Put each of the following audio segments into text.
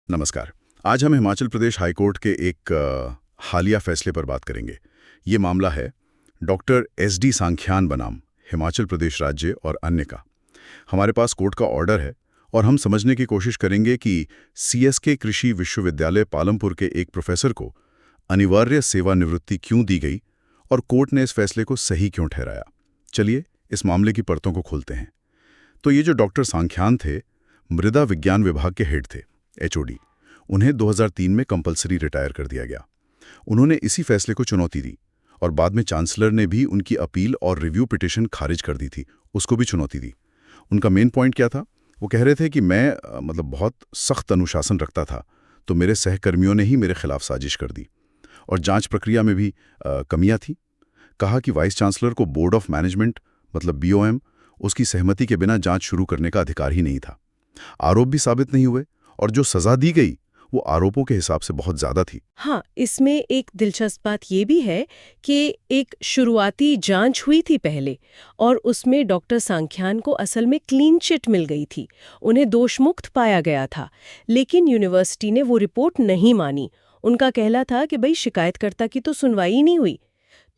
नमस्कार। आज हम हिमाचल प्रदेश हाईकोर्ट के एक हालिया फैसले पर बात करेंगे। ये मामला है डॉक्टर एसडी सांख्यान बनाम हिमाचल प्रदेश राज्य और अन्य का। हमारे पास कोर्ट का ऑर्डर है और हम समझने की कोशिश करेंगे कि सीएसके कृषि विश्वविद्यालय पालमपुर के एक प्रोफेसर को अनिवार्य सेवानिवृत्ति क्यों दी गई और कोर्ट ने इस फैसले को सही क्यों ठहराया। चलिए इस मामले की परतों को खोलते हैं। तो ये जो डॉक्टर सांख्यान थे, मृदा विज्ञान विभाग के हेड थे, एचओडी। उन्हें 2003 में कंपलसरी रिटायर कर दिया गया। उन्होंने इसी फैसले को चुनौती दी और बाद में चांसलर ने भी उनकी अपील और रिव्यू पिटिशन खारिज कर दी थी, उसको भी चुनौती दी। उनका मेन पॉइंट क्या था? वो कह रहे थे कि मैं बहुत सख्त अनुशासन रखता था, तो मेरे सहकर्मियों ने ही मेरे खिलाफ साजिश कर दी और जांच प्रक्रिया में भी कमियां थी। कहा कि वाइस चांसलर को बोर्ड ऑफ मैनेजमेंट बीओएम उसकी सहमति के बिना जांच शुरू करने का अधिकार ही नहीं था। आरोप भी साबित नहीं हुए और जो सजा दी गई वो आरोपों के हिसाब से बहुत ज्यादा थी। हाँ, इसमें एक दिलचस्प बात ये भी है कि एक शुरुआती जांच हुई थी पहले और उसमें डॉक्टर सांख्यान को असल में क्लीन चिट मिल गई थी। उन्हें दोषमुक्त पाया गया था, लेकिन यूनिवर्सिटी ने वो रिपोर्ट नहीं मानी। उनका कहना था कि भाई शिकायतकर्ता की तो सुनवाई ही नहीं हुई।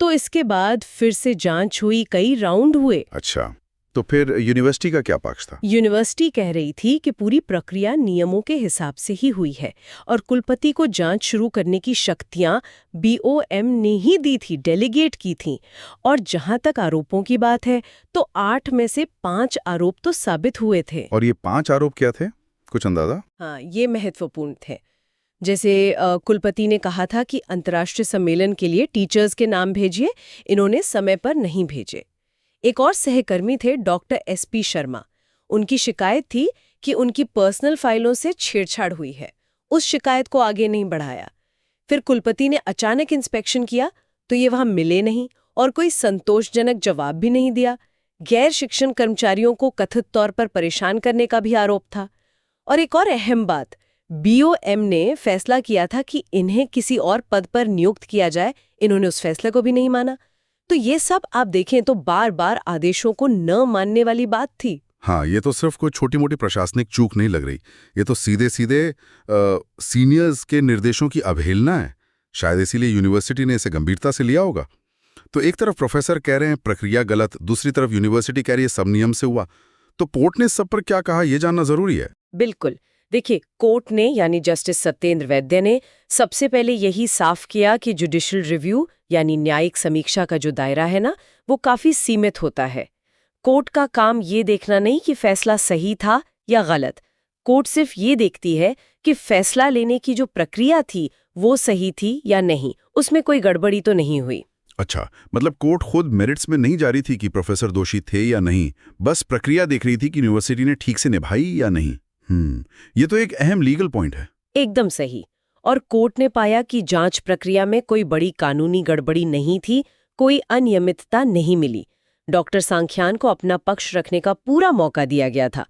तो इसके बाद फिर से जांच हुई, कई राउंड हुए। अच्छा, तो फिर यूनिवर्सिटी का क्या पक्ष था? यूनिवर्सिटी कह रही थी कि पूरी प्रक्रिया नियमों के हिसाब से ही हुई है और कुलपति को जांच शुरू करने की शक्तियां बीओएम ने ही दी थी, डेलीगेट की थी। और जहां तक आरोपों की बात है तो 8 में से 5 आरोप तो साबित हुए थे। और ये 5 आरोप क्या थे, कुछ अंदाजा? हाँ, ये महत्वपूर्ण थे। जैसे कुलपति ने कहा था कि अंतर्राष्ट्रीय सम्मेलन के लिए टीचर्स के नाम भेजिए, इन्होंने समय पर नहीं भेजे। एक और सहकर्मी थे डॉक्टर एसपी शर्मा। उनकी शिकायत थी कि उनकी पर्सनल फाइलों से छेड़छाड़ हुई है। उस शिकायत को आगे नहीं बढ़ाया। फिर कुलपति ने अचानक इंस्पेक्शन किया तो ये वहां मिले नहीं और कोई संतोषजनक जवाब भी नहीं दिया। गैर शिक्षण कर्मचारियों को कथित तौर पर परेशान करने का भी आरोप था। और एक और अहम बात, बीओएम ने फैसला किया था कि इन्हें किसी और पद पर नियुक्त किया जाए, इन्होंने उस फैसले को भी नहीं माना। तो ये सब आप देखें तो बार बार आदेशों को न मानने वाली बात थी। हाँ, ये तो सिर्फ कोई छोटी मोटी प्रशासनिक चूक नहीं लग रही, ये तो सीधे सीधे सीनियर्स के निर्देशों की अवहेलना है। शायद इसीलिए यूनिवर्सिटी ने इसे गंभीरता से लिया होगा। तो एक तरफ प्रोफेसर कह रहे हैं प्रक्रिया गलत, दूसरी तरफ यूनिवर्सिटी कह रही है सब नियम से हुआ। तो कोर्ट ने सब पर क्या कहा, यह जानना जरूरी है। बिल्कुल। देखिए, कोर्ट ने यानी जस्टिस सत्येंद्र वैद्य ने सबसे पहले यही साफ किया कि जुडिशियल रिव्यू यानी न्यायिक समीक्षा का जो दायरा है ना, वो काफी सीमित होता है। कोर्ट का काम ये देखना नहीं कि फैसला सही था या गलत। कोर्ट सिर्फ ये देखती है कि फैसला लेने की जो प्रक्रिया थी वो सही थी या नहीं, उसमें कोई गड़बड़ी तो नहीं हुई। अच्छा, मतलब कोर्ट खुद मेरिट्स में नहीं जा रही थी कि प्रोफेसर दोषी थे या नहीं, बस प्रक्रिया देख रही थी कि यूनिवर्सिटी ने ठीक से निभाई या नहीं। ये तो एक अहम लीगल पॉइंट है। एकदम सही। और कोर्ट ने पाया कि जांच प्रक्रिया में कोई बड़ी कानूनी गड़बड़ी नहीं थी, कोई अनियमितता नहीं मिली। डॉक्टर सांख्यान को अपना पक्ष रखने का पूरा मौका दिया गया था।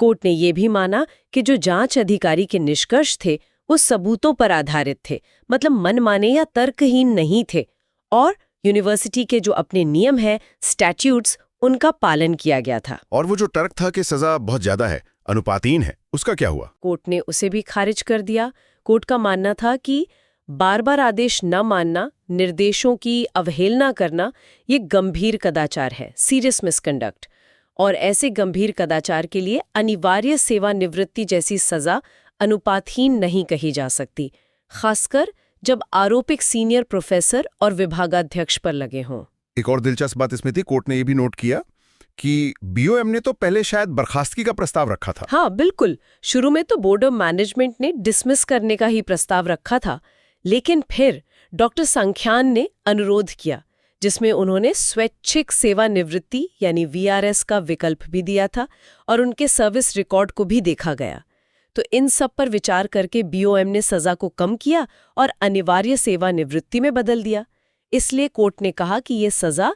कोर्ट ने यह भी माना कि जो जांच अधिकारी के निष्कर्ष थे वो सबूतों पर आधारित थे, मतलब मनमाने या तर्कहीन नहीं थे। और यूनिवर्सिटी के जो अपने नियम हैं, स्टैट्यूट्स, उनका पालन किया गया था। और वो जो तर्क था कि सजा बहुत ज्यादा है, अनुपातहीन है, उसका क्या हुआ? कोर्ट ने उसे भी खारिज कर दिया। कोर्ट का मानना था कि बार बार आदेश न मानना, निर्देशों की अवहेलना करना, ये गंभीर कदाचार है, सीरियस मिसकंडक्ट। और ऐसे गंभीर कदाचार के लिए अनिवार्य सेवानिवृत्ति जैसी सजा अनुपातहीन नहीं कही जा सकती, खासकर जब आरोप एक सीनियर प्रोफेसर और विभागाध्यक्ष पर लगे हों। एक और दिलचस्प बात इसमें थी, कोर्ट ने यह भी नोट किया कि बीओएम ने तो पहले शायद बर्खास्तगी का प्रस्ताव रखा था। हाँ, बिल्कुल। शुरू में तो बोर्ड ऑफ मैनेजमेंट ने डिसमिस करने का ही प्रस्ताव रखा था, लेकिन फिर डॉक्टर सांख्यान ने अनुरोध किया, जिसमें उन्होंने स्वैच्छिक सेवानिवृत्ति यानी वीआरएस का विकल्प भी दिया था और उनके सर्विस रिकॉर्ड को भी देखा गया। तो इन सब पर विचार करके बीओएम ने सजा को कम किया और अनिवार्य सेवानिवृत्ति में बदल दिया। इसलिए कोर्ट ने कहा कि ये सजा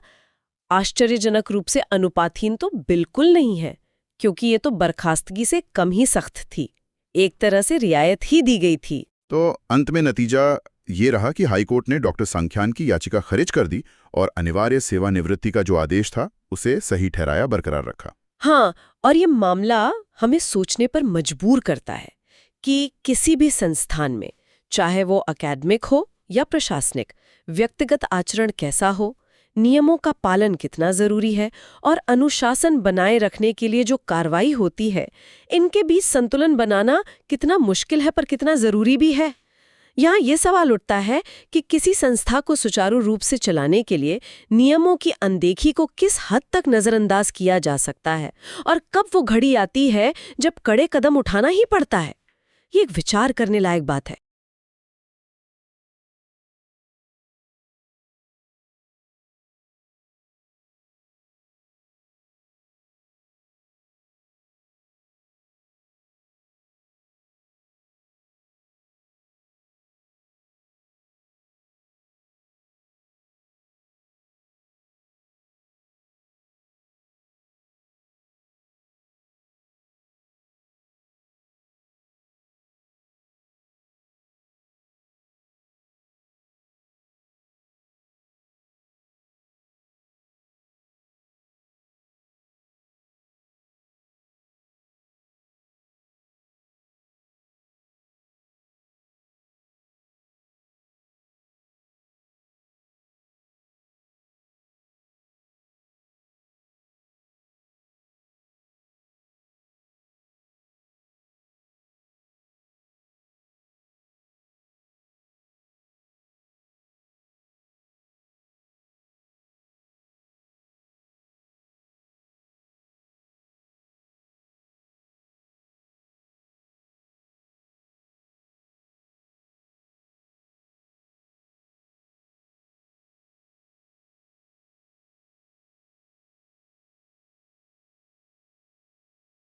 आश्चर्यजनक रूप से अनुपातहीन तो बिल्कुल नहीं है, क्योंकि ये तो बर्खास्तगी से कम ही सख्त थी। एक तरह से रियायत ही दी गई थी। तो अंत में नतीजा ये रहा कि हाईकोर्ट ने डॉक्टर सांख्यान की याचिका खारिज कर दी और अनिवार्य सेवानिवृत्ति का जो आदेश था उसे सही ठहराया, बरकरार रखा। हाँ, और ये मामला हमें सोचने पर मजबूर करता है कि किसी भी संस्थान में, चाहे वो अकेडमिक हो या प्रशासनिक, व्यक्तिगत आचरण कैसा हो, नियमों का पालन कितना जरूरी है और अनुशासन बनाए रखने के लिए जो कार्रवाई होती है, इनके बीच संतुलन बनाना कितना मुश्किल है पर कितना जरूरी भी है। यहाँ ये सवाल उठता है कि किसी संस्था को सुचारू रूप से चलाने के लिए नियमों की अनदेखी को किस हद तक नजरअंदाज किया जा सकता है और कब वो घड़ी आती है जब कड़े कदम उठाना ही पड़ता है। ये एक विचार करने लायक बात है।